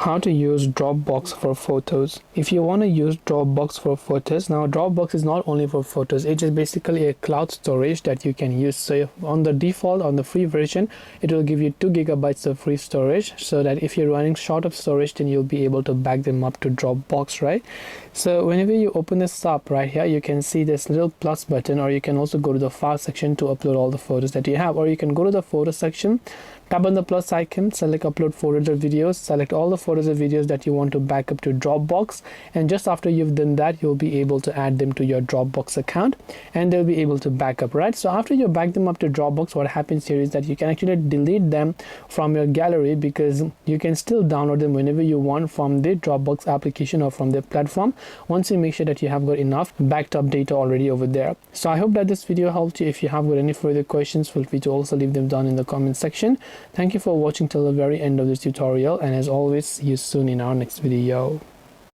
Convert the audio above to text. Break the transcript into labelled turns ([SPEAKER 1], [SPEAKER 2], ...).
[SPEAKER 1] how to use Dropbox for photos. If you want to use Dropbox for photos, now Dropbox is not only for photos, it is basically a cloud storage that you can use. So if on the default, on the free version, it will give you 2 gigabytes of free storage, so that if you're running short of storage, then you'll be able to back them up to Dropbox, right? So whenever you open this up right here, you can see this little plus button, or you can also go to the file section to upload all the photos that you have, or you can go to the photo section, tap on the plus icon, select upload photos or videos, select all the photos or videos that you want to back up to Dropbox, and just after you've done that, you'll be able to add them to your Dropbox account and they'll be able to back up, right? So after you back them up to Dropbox, what happens here is that you can actually delete them from your gallery, because you can still download them whenever you want from the Dropbox application or from the platform, once you make sure that you have got enough backed up data already over there. So I hope that this video helped you. If you have got any further questions, feel free to also leave them down in the comment section. Thank you for watching till the very end of this tutorial, and as always, see you soon in our next video.